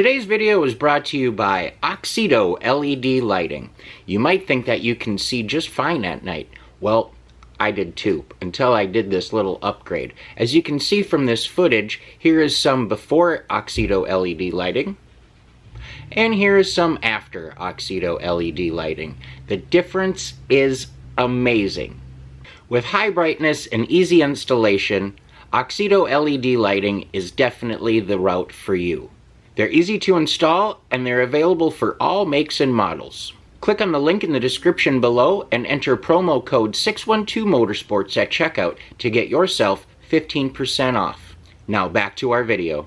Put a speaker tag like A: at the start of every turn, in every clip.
A: Today's video is brought to you by Oxedo LED lighting. You might think that you can see just fine at night. Well, I did too, until I did this little upgrade. As you can see from this footage, here is some before Oxedo LED lighting, and here is some after Oxedo LED lighting. The difference is amazing. With high brightness and easy installation, Oxedo LED lighting is definitely the route for you. They're easy to install, and they're available for all makes and models. Click on the link in the description below and enter promo code 612motorsports at checkout to get yourself 15% off. Now back to our video.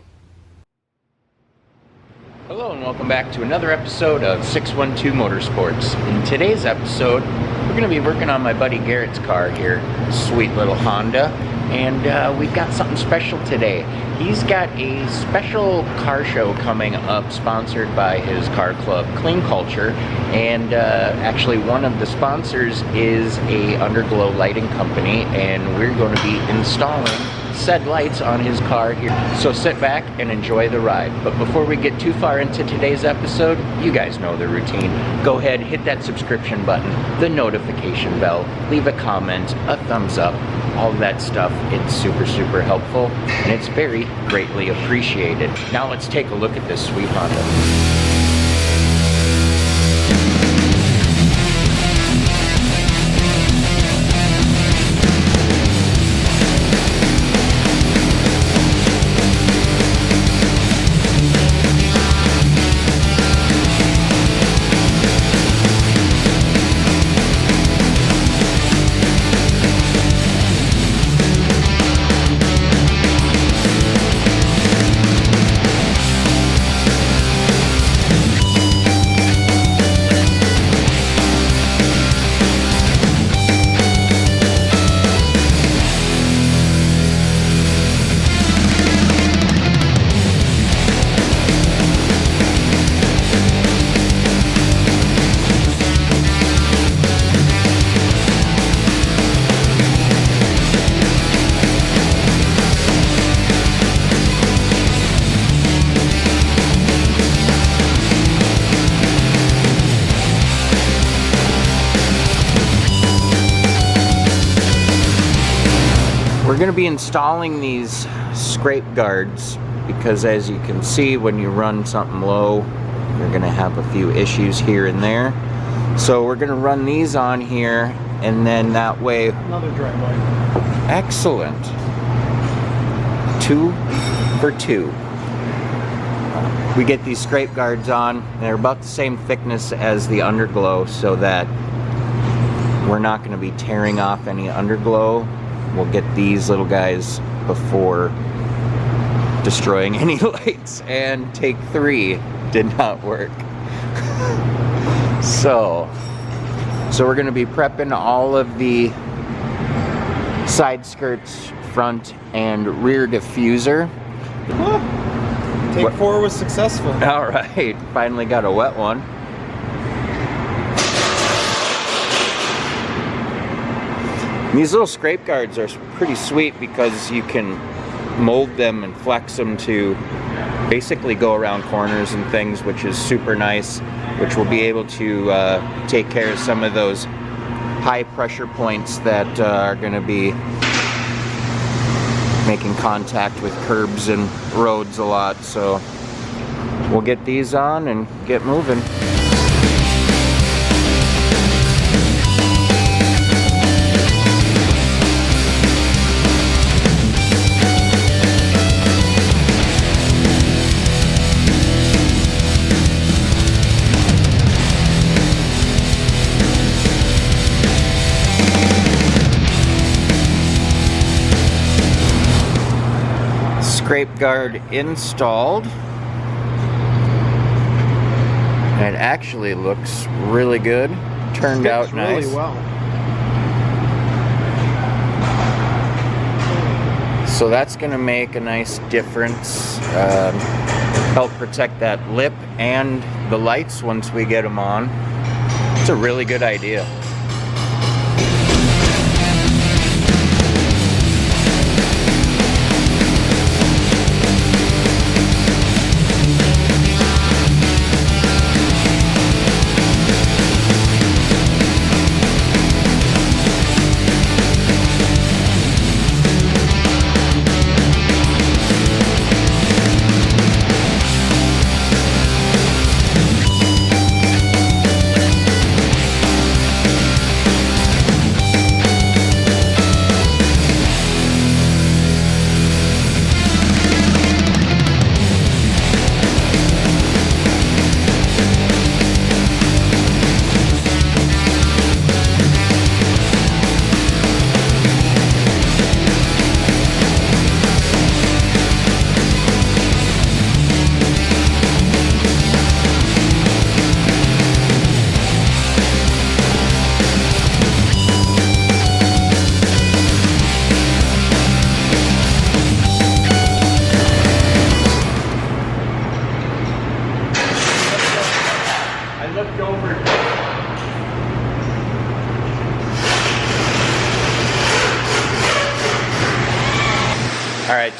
A: Hello and welcome back to another episode of 612 Motorsports. In today's episode, we're going to be working on my buddy Garrett's car here, sweet little Honda, and we've got something special today. He's got a special car show coming up sponsored by his car club, Clean Culture, and actually one of the sponsors is a Underglow lighting company, and we're going to be installing said lights on his car here. So sit back and enjoy the ride. But before we get too far into today's episode, you guys know the routine. Go ahead, hit that subscription button, the notification bell, leave a comment, a thumbs up, all that stuff. It's super helpful, and it's very greatly appreciated. Now let's take a look at this sweet Honda. We're going to be installing these scrape guards because, as you can see, when you run something low, you're going to have a few issues here and there. So we're going to run these on here, and then that way... Another driveway. Excellent. 2 for 2. We get these scrape guards on. They're about the same thickness as the Underglow, so that we're not going to be tearing off any Underglow. We'll get these little guys before destroying any lights. And take 3 did not work. So we're going to be prepping all of the side skirts, front and rear diffuser.
B: Take 4 was successful.
A: All right, finally got a wet one. These little scrape guards are pretty sweet because you can mold them and flex them to basically go around corners and things, which is super nice, which will be able to take care of some of those high pressure points that are going to be making contact with curbs and roads a lot. So we'll get these on and get moving. Scrape guard installed. It actually looks really good. Turned out nice.
B: Really well.
A: So that's going to make a nice difference. Help protect that lip and the lights once we get them on. It's a really good idea.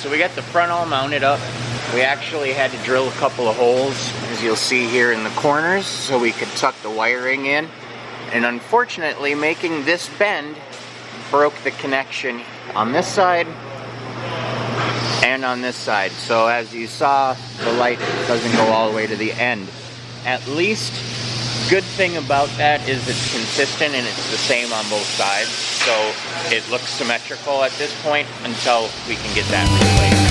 A: so we got the front all mounted up. We actually had to drill a couple of holes, as you'll see here in the corners, so we could tuck the wiring in. And unfortunately, making this bend broke the connection on this side and on this side. So as you saw, the light doesn't go all the way to the end. At least, good thing about that is it's consistent and it's the same on both sides. So it looks symmetrical at this point until we can get that replaced.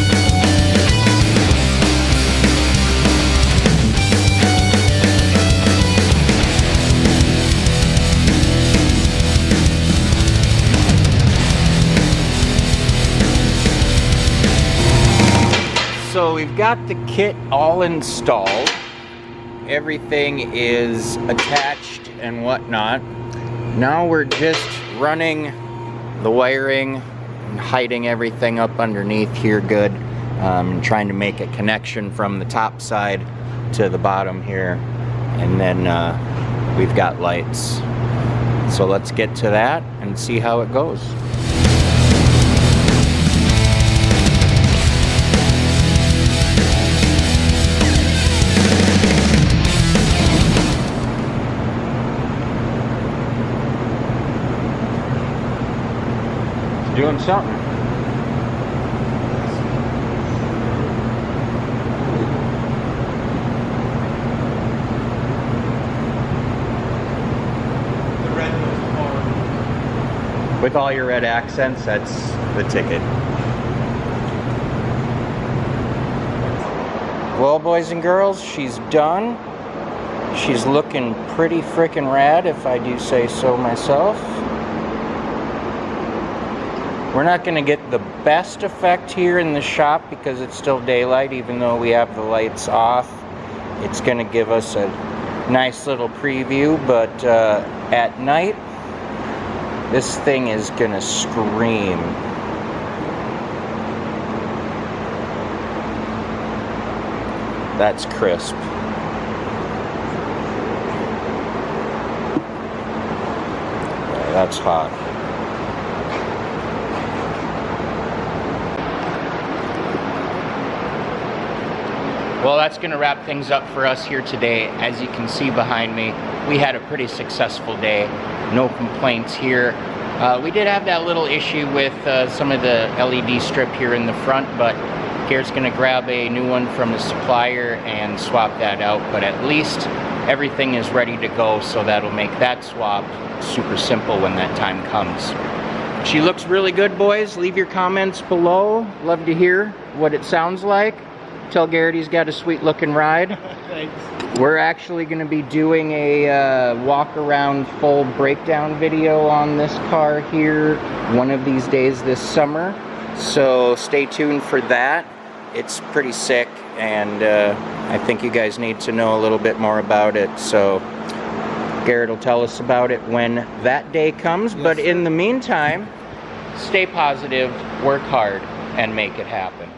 A: So we've got the kit all installed. Everything is attached and whatnot. Now we're just running the wiring and hiding everything up underneath here good. Trying to make a connection from the top side to the bottom here. And then we've got lights. So let's get to that and see how it goes. Doing something.
B: The red goes hard.
A: With all your red accents, that's the ticket. Well, boys and girls, she's done. She's looking pretty frickin' rad, if I do say so myself. We're not going to get the best effect here in the shop because it's still daylight, even though we have the lights off. It's going to give us a nice little preview, but at night, this thing is going to scream. That's crisp. Yeah, that's hot. Well, that's going to wrap things up for us here today. As you can see behind me, we had a pretty successful day. No complaints here. We did have that little issue with some of the LED strip here in the front, but Garrett's going to grab a new one from the supplier and swap that out. But at least everything is ready to go, so that'll make that swap super simple when that time comes. She looks really good, boys. Leave your comments below. Love to hear what it sounds like. Tell Garrett he's got a sweet looking ride.
B: Thanks.
A: We're actually going to be doing a walk around full breakdown video on this car here one of these days this summer. So stay tuned for that. It's pretty sick, and I think you guys need to know a little bit more about it. So Garrett will tell us about it when that day comes. Yes, but in the meantime, stay positive, work hard, and make it happen.